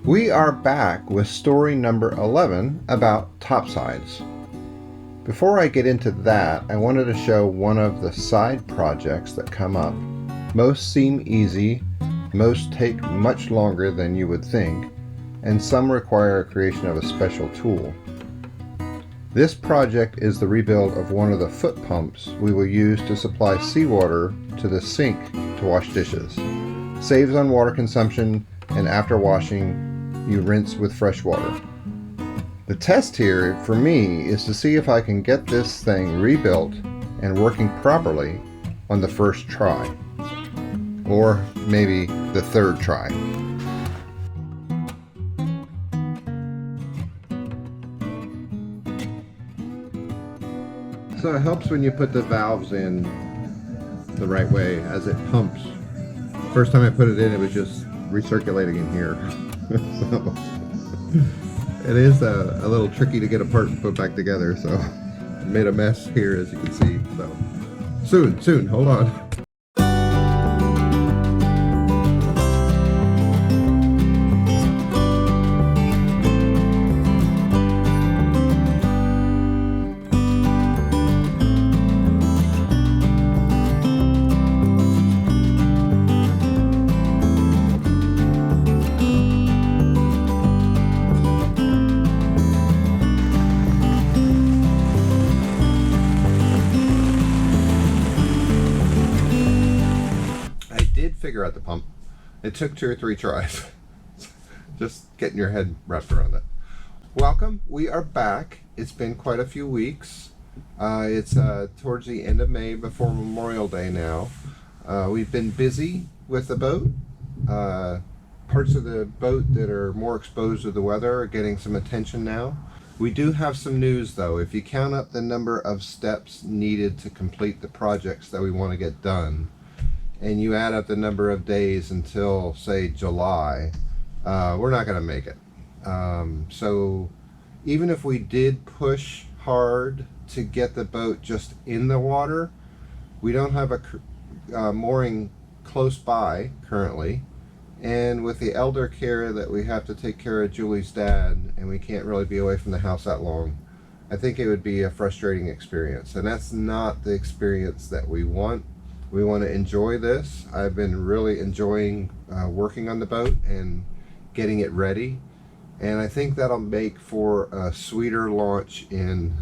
We are back with story number 11 about topsides. Before I get into that, I wanted to show one of the side projects that come up. Most seem easy, most take much longer than you would think, and some require a creation of a special tool. This project is the rebuild of one of the foot pumps we will use to supply seawater to the sink to wash dishes. Saves on water consumption, and after washing, you rinse with fresh water. The test here for me is to see if I can get this thing rebuilt and working properly on the first try, or maybe the third try. So it helps when you put the valves in the right way as it pumps. First time I put it in, it was just recirculating in here. So it is a little tricky to get apart and put back together, so I made a mess here, as you can see. So soon, hold on. Figure out the pump. It took 2 or 3 tries. Just getting your head wrapped around it. Welcome, we are back. It's been quite a few weeks. It's towards the end of May before Memorial Day now. We've been busy with the boat. Parts of the boat that are more exposed to the weather are getting some attention now. We do have some news though. If you count up the number of steps needed to complete the projects that we want to get done, and you add up the number of days until, say, July, we're not going to make it. So even if we did push hard to get the boat just in the water, we don't have a mooring close by currently. And with the elder care that we have to take care of Julie's dad, and we can't really be away from the house that long, I think it would be a frustrating experience. And that's not the experience that we want. We want to enjoy this. I've been really enjoying working on the boat and getting it ready, and I think that'll make for a sweeter launch in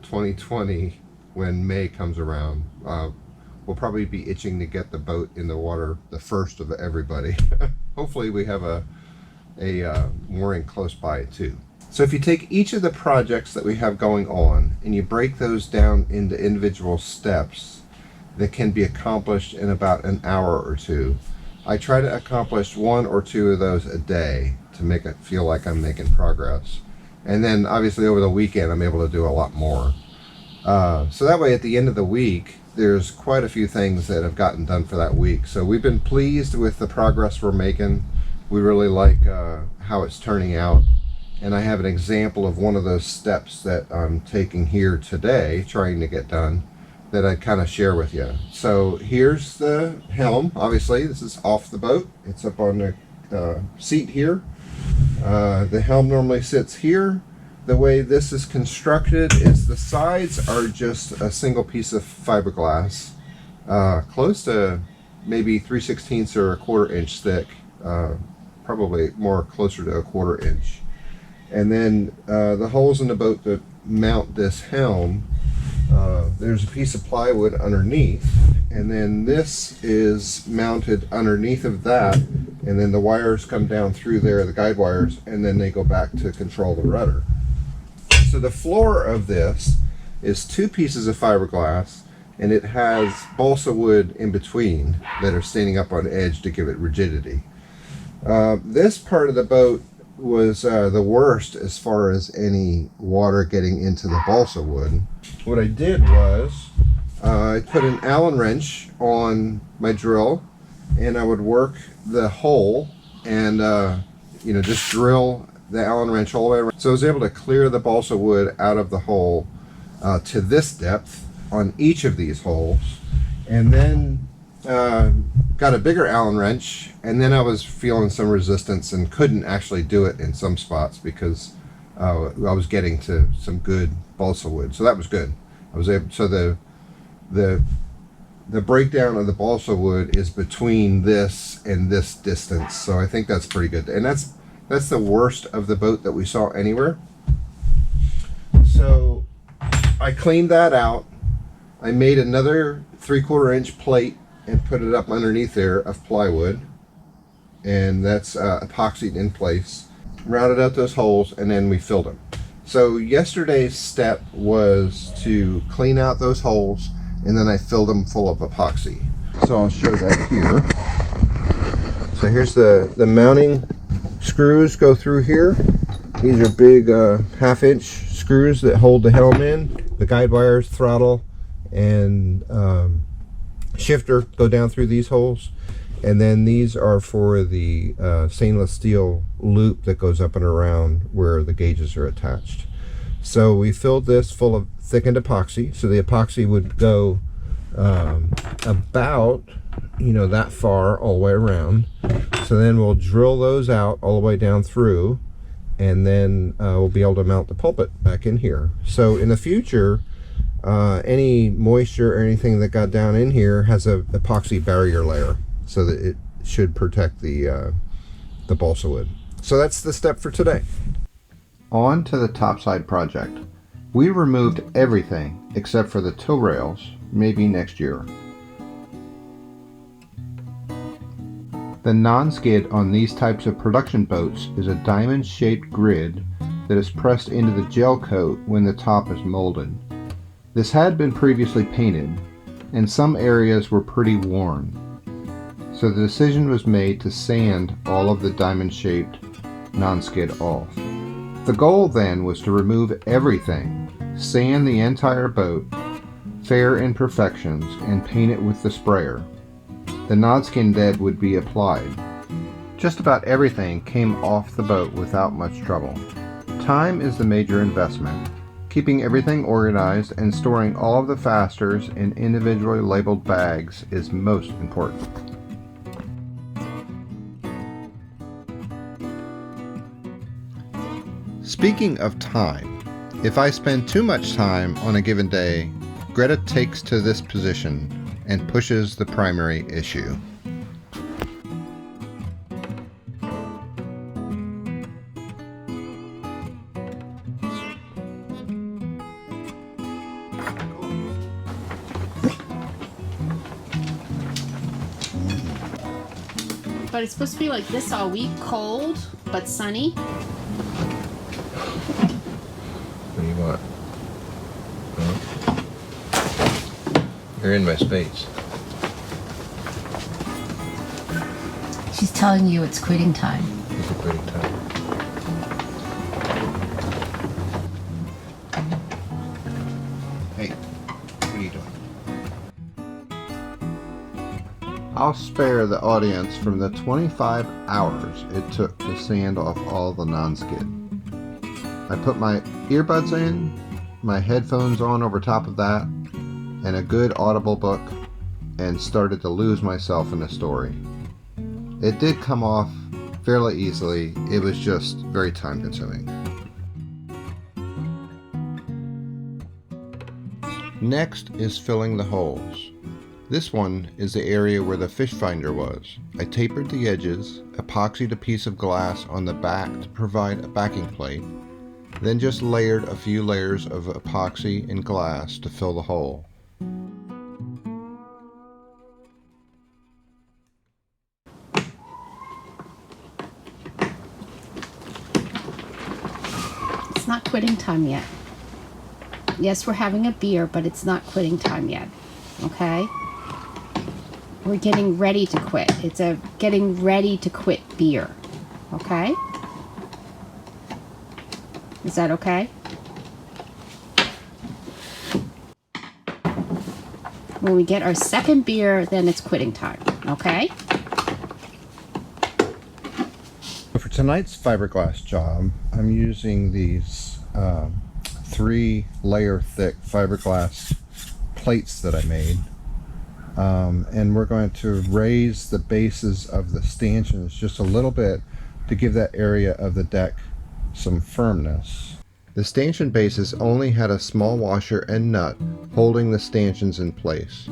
2020 when May comes around. We'll probably be itching to get the boat in the water the first of everybody. Hopefully we have a mooring close by too. So if you take each of the projects that we have going on and you break those down into individual steps that can be accomplished in about an hour or two, I try to accomplish 1 or 2 of those a day to make it feel like I'm making progress. And then obviously over the weekend I'm able to do a lot more. So that way at the end of the week there's quite a few things that have gotten done for that week. So we've been pleased with the progress we're making. We really like how it's turning out. And I have an example of one of those steps that I'm taking here today, trying to get done, that I kind of share with you. So here's the helm. Obviously this is off the boat. It's up on the seat here. The helm normally sits here. The way this is constructed is the sides are just a single piece of fiberglass, close to maybe 3/16 or 1/4 inch thick, probably more closer to a 1/4 inch. And then the holes in the boat that mount this helm, there's a piece of plywood underneath, and then this is mounted underneath of that, and then the wires come down through there, the guide wires, and then they go back to control the rudder. So the floor of this is 2 pieces of fiberglass, and it has balsa wood in between that are standing up on edge to give it rigidity. This part of the boat was the worst as far as any water getting into the balsa wood. What I did was I put an Allen wrench on my drill, and I would work the hole and just drill the Allen wrench all the way around. So I was able to clear the balsa wood out of the hole to this depth on each of these holes, and then got a bigger Allen wrench, and then I was feeling some resistance and couldn't actually do it in some spots because I was getting to some good balsa wood. So that was good. I was able. So the breakdown of the balsa wood is between this and this distance. So I think that's pretty good. And that's the worst of the boat that we saw anywhere. So I cleaned that out. I made another 3/4 inch plate and put it up underneath there of plywood, and that's epoxied in place. Rounded out those holes, and then we filled them. So yesterday's step was to clean out those holes, and then I filled them full of epoxy. So I'll show that here. So here's the mounting screws go through here. These are big 1/2 inch screws that hold the helm in. The guide wires, throttle, and shifter go down through these holes. And then these are for the stainless steel loop that goes up and around where the gauges are attached. So we filled this full of thickened epoxy. So the epoxy would go about, that far all the way around. So then we'll drill those out all the way down through, and then we'll be able to mount the pulpit back in here. So in the future, any moisture or anything that got down in here has a epoxy barrier layer, so that it should protect the balsa wood. So that's the step for today. On to the topside project. We removed everything except for the tow rails, maybe next year. The non-skid on these types of production boats is a diamond-shaped grid that is pressed into the gel coat when the top is molded. This had been previously painted, and some areas were pretty worn. So the decision was made to sand all of the diamond-shaped non-skid off. The goal then was to remove everything, sand the entire boat, fair imperfections, and paint it with the sprayer. The non-skin dead would be applied. Just about everything came off the boat without much trouble. Time is the major investment. Keeping everything organized and storing all of the fasteners in individually labeled bags is most important. Speaking of time, if I spend too much time on a given day, Greta takes to this position and pushes the primary issue. But it's supposed to be like this all week, cold but sunny. What do you want? Huh? You're in my space. She's telling you it's quitting time. It's a quitting time. Hey, what are you doing? I'll spare the audience from the 25 hours it took to sand off all the non-skid. I put my earbuds in, my headphones on over top of that, and a good audible book, and started to lose myself in the story. It did come off fairly easily, it was just very time consuming. Next is filling the holes. This one is the area where the fish finder was. I tapered the edges, epoxied a piece of glass on the back to provide a backing plate, then just layered a few layers of epoxy and glass to fill the hole. It's not quitting time yet. Yes, we're having a beer, but it's not quitting time yet. Okay? We're getting ready to quit. It's a getting ready to quit beer. Okay? Is that okay? When we get our second beer, then it's quitting time. Okay? For tonight's fiberglass job, I'm using these 3-layer thick fiberglass plates that I made. And we're going to raise the bases of the stanchions just a little bit to give that area of the deck some firmness. The stanchion bases only had a small washer and nut holding the stanchions in place.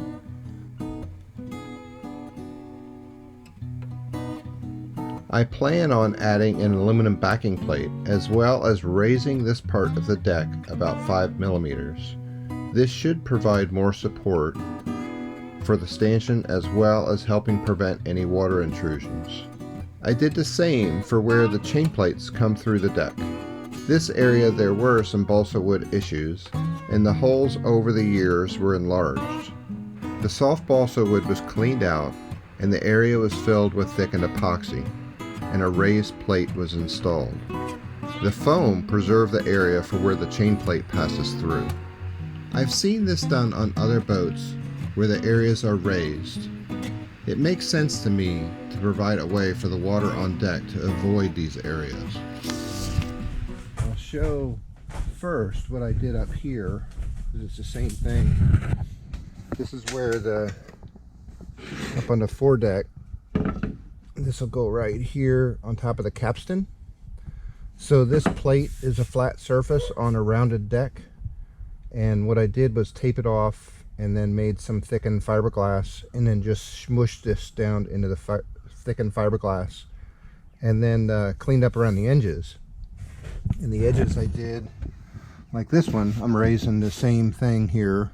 I plan on adding an aluminum backing plate as well as raising this part of the deck about 5 millimeters. This should provide more support for the stanchion as well as helping prevent any water intrusions. I did the same for where the chain plates come through the deck. This area there were some balsa wood issues and the holes over the years were enlarged. The soft balsa wood was cleaned out and the area was filled with thickened epoxy, and a raised plate was installed. The foam preserved the area for where the chain plate passes through. I've seen this done on other boats where the areas are raised. It makes sense to me to provide a way for the water on deck to avoid these areas. I'll show first what I did up here, because it's the same thing. This is where up on the foredeck, this will go right here on top of the capstan. So this plate is a flat surface on a rounded deck, and what I did was tape it off and then made some thickened fiberglass and then just smushed this down into the thickened fiberglass and then cleaned up around the edges. And the edges I did, like this one, I'm raising the same thing here.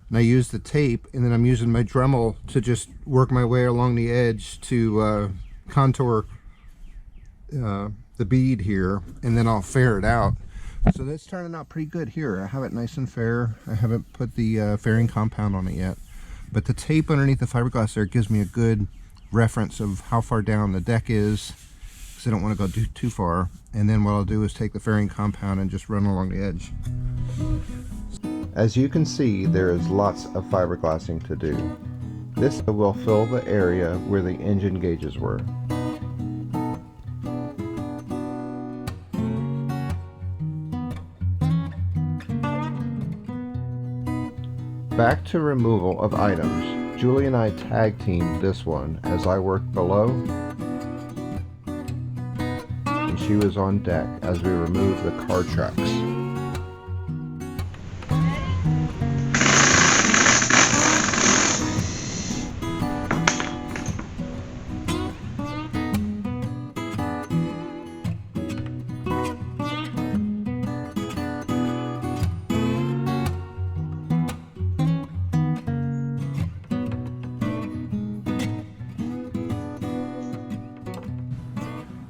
And I used the tape, and then I'm using my Dremel to just work my way along the edge to contour the bead here, and then I'll fair it out. So that's turning out pretty good here. I have it nice and fair. I haven't put the fairing compound on it yet. But the tape underneath the fiberglass there gives me a good reference of how far down the deck is, because I don't want to go too far. And then what I'll do is take the fairing compound and just run along the edge. As you can see, there is lots of fiberglassing to do. This will fill the area where the engine gauges were. Back to removal of items. Julie and I tag teamed this one as I worked below, and she was on deck as we removed the car tracks.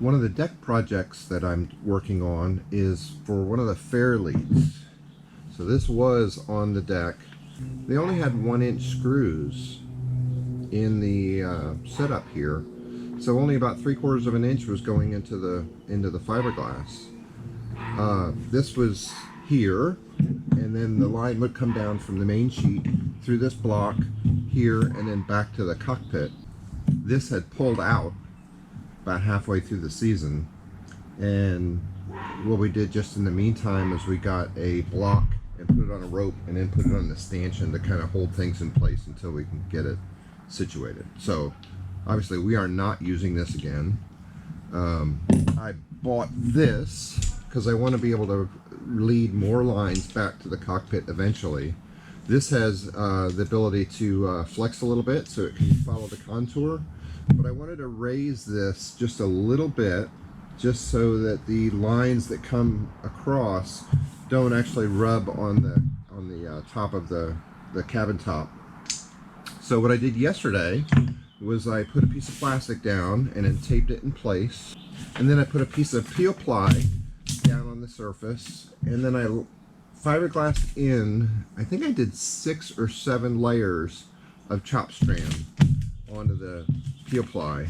One of the deck projects that I'm working on is for one of the fair leads. So this was on the deck. They only had 1-inch screws in the setup here, so only about 3/4 of an inch was going into the fiberglass. This was here, and then the line would come down from the main sheet through this block here and then back to the cockpit. This had pulled out about halfway through the season, and what we did just in the meantime is we got a block and put it on a rope and then put it on the stanchion to kind of hold things in place until we can get it situated. So obviously we are not using this again. I bought this because I want to be able to lead more lines back to the cockpit eventually. This has the ability to flex a little bit so it can follow the contour. But I wanted to raise this just a little bit, just so that the lines that come across don't actually rub on the top of the cabin top. So what I did yesterday was I put a piece of plastic down and then taped it in place, and then I put a piece of peel ply down on the surface, and then I fiberglassed in, I think I did 6 or 7 layers of chop strand onto the peel ply,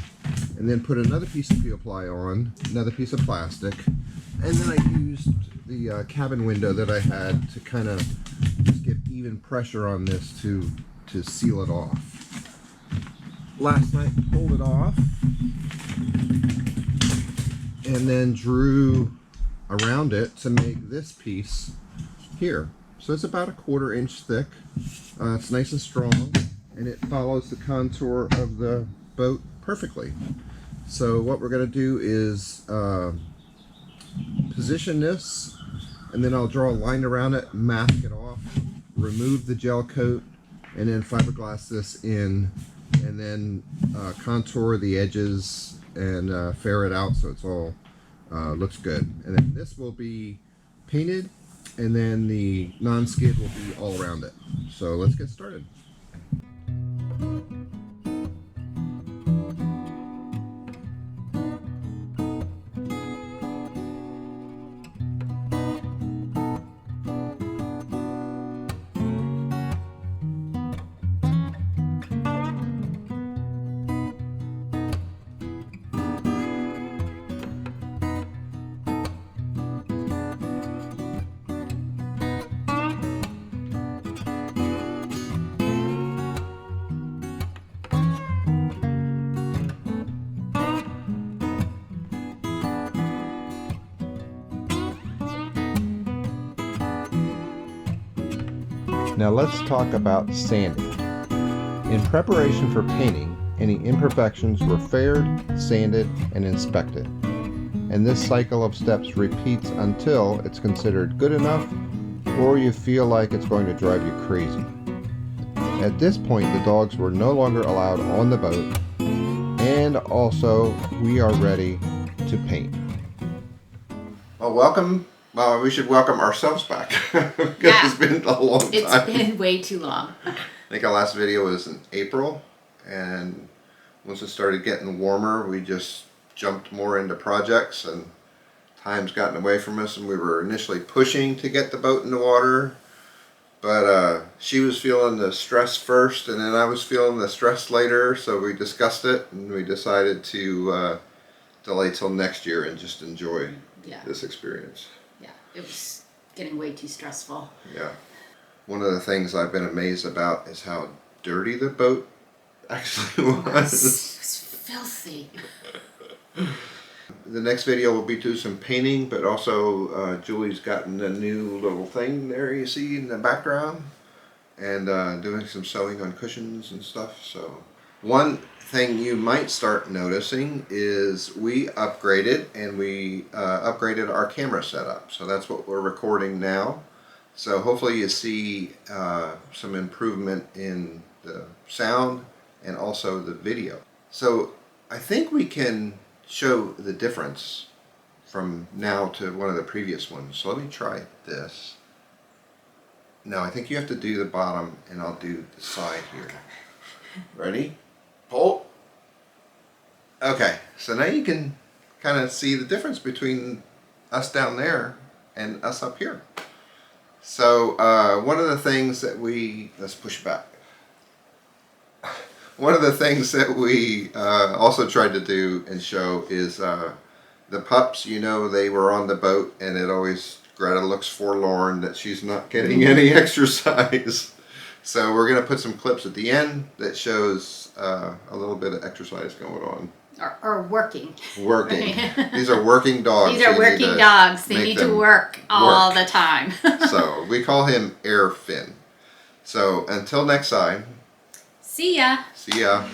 and then put another piece of peel ply on, another piece of plastic, and then I used the cabin window that I had to kind of just get even pressure on this to seal it off. Last night pulled it off and then drew around it to make this piece here. So it's about 1/4 inch thick. It's nice and strong. and it follows the contour of the boat perfectly. So what we're going to do is position this, and then I'll draw a line around it, mask it off, remove the gel coat, and then fiberglass this in, and then contour the edges and fair it out so it's all looks good. And then this will be painted, and then the non-skid will be all around it. So let's get started. Now let's talk about sanding. In preparation for painting, any imperfections were faired, sanded, and inspected. And this cycle of steps repeats until it's considered good enough or you feel like it's going to drive you crazy. At this point, the dogs were no longer allowed on the boat, and also we are ready to paint. Well, welcome. Well, we should welcome ourselves back because it's been a long time. It's been way too long. I think our last video was in April, and once it started getting warmer, we just jumped more into projects, and time's gotten away from us, and we were initially pushing to get the boat in the water, but she was feeling the stress first, and then I was feeling the stress later, so we discussed it, and we decided to delay till next year and just enjoy this experience. Yeah, it was getting way too stressful. Yeah. One of the things I've been amazed about is how dirty the boat actually was. It was filthy. The next video will be do some painting, but also Julie's gotten a new little thing there you see in the background, and doing some sewing on cushions and stuff. So one thing you might start noticing is we upgraded, and we upgraded our camera setup. So that's what we're recording now. So hopefully you see some improvement in the sound and also the video. So I think we can show the difference from now to one of the previous ones. So let me try this. Now I think you have to do the bottom, and I'll do the side here. Ready? Pull. Okay, so now you can kind of see the difference between us down there and us up here. So one of the things that let's push back. One of the things that we also tried to do and show is the pups, you know, they were on the boat, and Greta looks forlorn that she's not getting any exercise. So we're going to put some clips at the end that shows a little bit of exercise going on. Or working. Working. These are working dogs. These are working dogs. They need to work all the time. So we call him Air Finn. So until next time. See ya. See ya.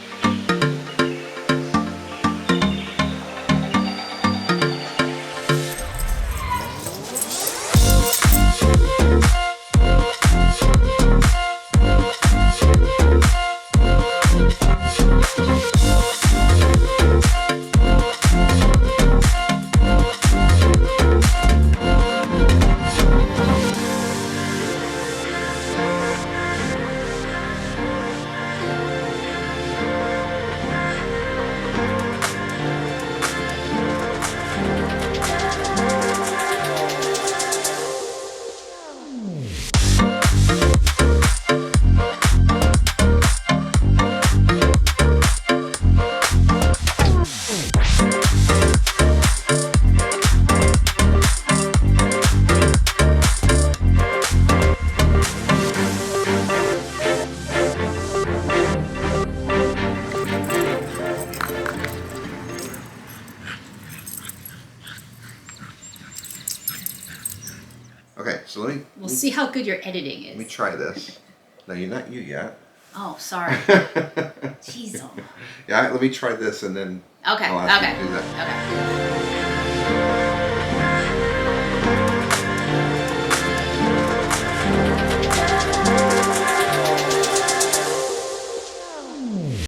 Okay, so We'll see how good your editing is. let me try this. No, you're not you yet. Oh, sorry. Jeez. Yeah, let me try this and then Okay. I'll ask you Okay. to do that. Okay.